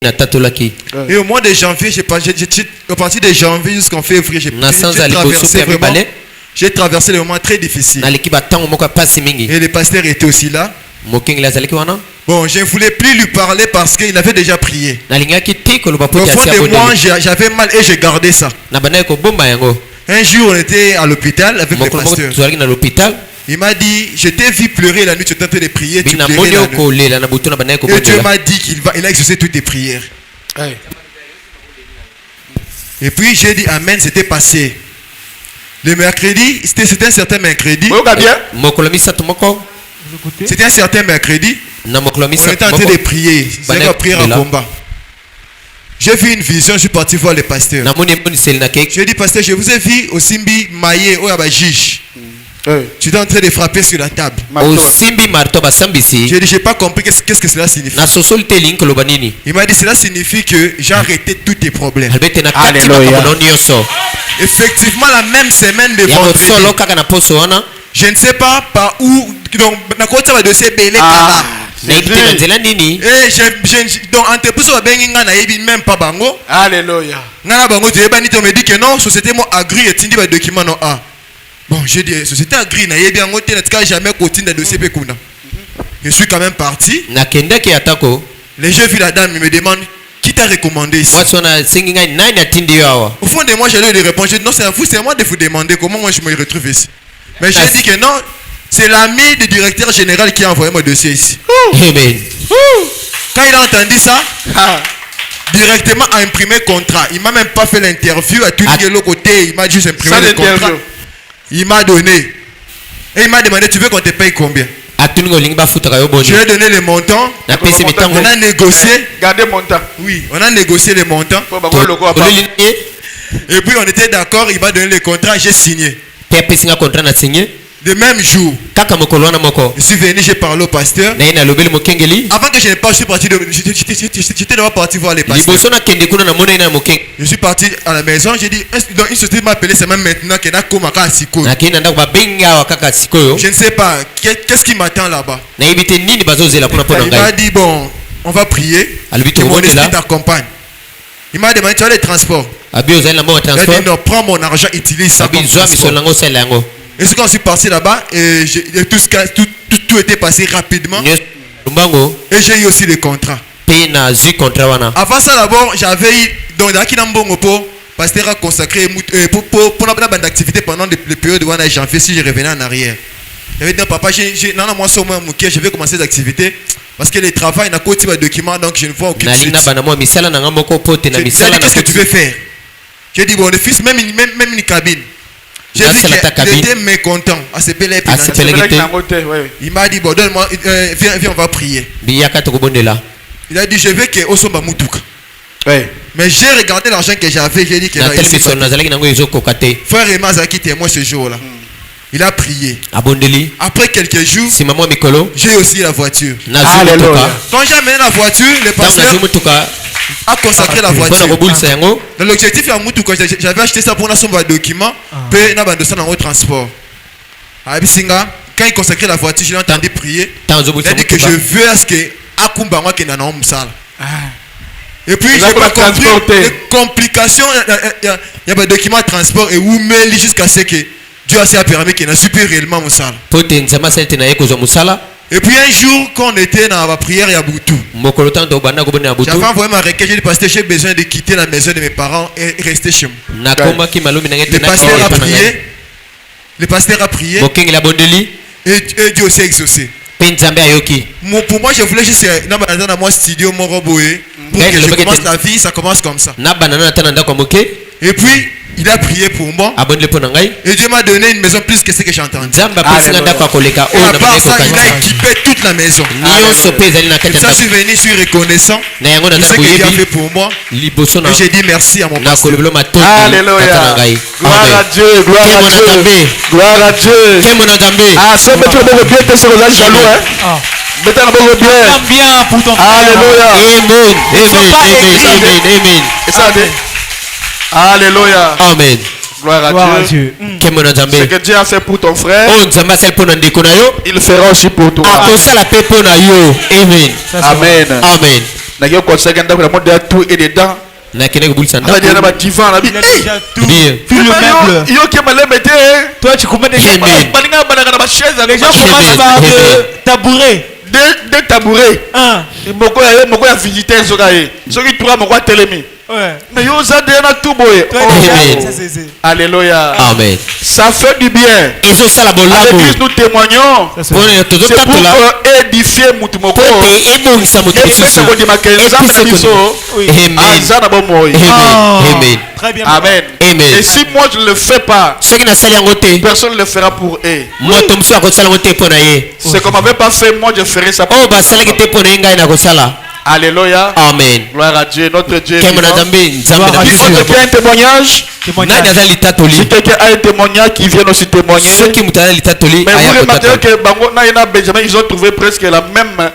Et au mois de janvier, à partir de janvier jusqu'en février, j'ai traversé des moments très difficiles. Et le pasteur était aussi là. Bon, je ne voulais plus lui parler parce qu'il avait déjà prié. Au fond de moi, j'avais mal et j'ai gardé ça. Un jour, on était à l'hôpital avec le pasteur. Il m'a dit, je t'ai vu pleurer la nuit, tu étais en train de prier, tu pleurais la nuit. Et Dieu m'a dit qu'il a exaucé toutes tes prières. Et puis j'ai dit Amen, c'était passé. Le mercredi, c'était un certain mercredi. C'était un certain mercredi. On était en train de prier. C'était une prière en combat. J'ai vu une vision, je suis parti voir le pasteur. J'ai dit, pasteur, je vous ai vu au Simbi Maye, au Abajij. Tu es en train de frapper sur la table. J'ai dit, je n'ai pas compris qu'est-ce que cela signifie. Il m'a dit, cela signifie que j'ai arrêté tous tes problèmes. Alléluia. Effectivement, la même semaine de vendredi, je ne sais pas par où. Donc, donc entreprise même pas bango. Alléluia. Me dit que non, société mo agri et tindi ba document non a. Bon, j'ai dit société agri na yebi ngo te na jamais continue dossier pe kuna. Je suis quand même parti. Les jeux vu la dame, il me demande qui t'a recommandé ici. Au fond de moi, j'allais lui répondre, non, c'est à vous, c'est à moi de vous demander comment moi je me retrouve ici. Mais j'ai dit que non, c'est l'ami du directeur général qui a envoyé mon dossier ici. Amen. Quand il a entendu ça, directement a imprimé contrat. Il m'a même pas fait l'interview à tout le côté. Il m'a juste imprimé le contrat. Il m'a donné. Et il m'a demandé, tu veux qu'on te paye combien? Je lui ai donné le montant. On a négocié. Gardez le montant. Oui, on a négocié le montant. Et puis on était d'accord, il m'a donné le contrat, j'ai signé. Le même jour, je suis venu, j'ai parlé au pasteur. Avant que je ne parte, j'étais d'abord parti voir les pasteurs. Je suis parti à la maison, j'ai dit, une société m'a appelé, c'est même maintenant qu'il y a un Siko. Je ne sais pas, qu'est-ce qui m'attend là-bas? Il m'a dit, bon, on va prier, que mon esprit t'accompagne. Il m'a demandé, tu as les transports. Il a dit, non, prends mon argent, utilise ça comme transport. Et quand je suis parti là-bas, tout était passé rapidement. Et j'ai eu aussi le contrat. Avant ça, d'abord, j'avais eu, donc, dans le pasteur a consacré pour la activité pendant les périodes où on a janvier, si je revenais en arrière. J'avais dit, non, papa, je vais commencer des activités. Parce que le travail n'a qu'autre document, donc je ne vois aucune suite. J'ai dit, qu'est-ce que tu veux faire? J'ai dit, bon, le fils, même une cabine. J'ai vu qu'il était mécontent à ce pélé. Il m'a dit, bon, donne-moi, viens, on va prier. Il a dit, je veux que Osomba Moutouk. Mais j'ai regardé l'argent que j'avais, j'ai dit que frère Emma Zaki était moi ce jour-là. Il a prié. Après quelques jours, j'ai aussi la voiture. Quand j'ai amené la voiture, le pasteur a consacré la voiture. Dans l'objectif, j'avais acheté ça pour un document, puis un transport. Quand il consacrait la voiture, j'ai entendu prier. Il a dit que je veux à ce que Akumba moi qui n'a pas de et puis j'ai pas compris les complications. Il y a des documents de transport et où mêler jusqu'à ce que Dieu a permis qu'il n'a super réellement mon salle. Et puis un jour, quand on était dans la prière, il y a Boutou. J'avais envoyé ma requête, j'ai dit, pasteur, j'ai besoin de quitter la maison de mes parents et rester chez moi. Le pasteur a prié. Et Dieu aussi a exaucé. Pour moi, je voulais juste dans mon studio, mon robot, pour que je commence la vie, ça commence comme ça. Et puis, il a prié pour moi. Et Dieu m'a donné une maison plus que ce que j'ai entendu. Et à part ça, il a équipé toute la maison. Et ça, je suis venu, je suis reconnaissant de ce que Dieu a fait pour moi. Et j'ai dit merci à mon pasteur. Alléluia. Gloire à Dieu, gloire à Dieu. Gloire à Dieu. Ah, ça met tout le monde bien, sur les jaloux, hein? Mettez le monde bien pour ton frère. Alléluia. Amen. Alléluia. Amen. Gloire à Dieu. Ce que Dieu a fait pour ton frère, il fera aussi pour toi. Amen. Amen. Amen. N'a conseil quand la mode de tout et dedans. Na kene kubulisa ndako. Il y a un divan là. Il a déjà tout. Puis le meuble. Yo qui m'a metté. Toi tu combien de gens? Balinga balanga na chaise. Les gens commencent par tabouret. Deux tabourets. Un. Moko ya visiter zogaye. Soki trois moko telemi. Ouais. Mais yo ça déjà tout boy. Alléluia. Amen. Ça fait du bien. Et ça ça la bonne là. L'église nous témoignons. C'est pour édifier mutumoko. Et Amen. Très bien. Amen. Amen. Et si moi je ne le fais pas, personne ne le fera pour eux. C'est comme m'avait pas fait, moi je ferai ça pour eux. Alléluia. Amen. Gloire à Dieu, notre Dieu. Il faut un témoignage. Si quelqu'un a un témoignage qui vient aussi témoigner. Mais vous remarquez que Benjamin, ils ont trouvé presque la même.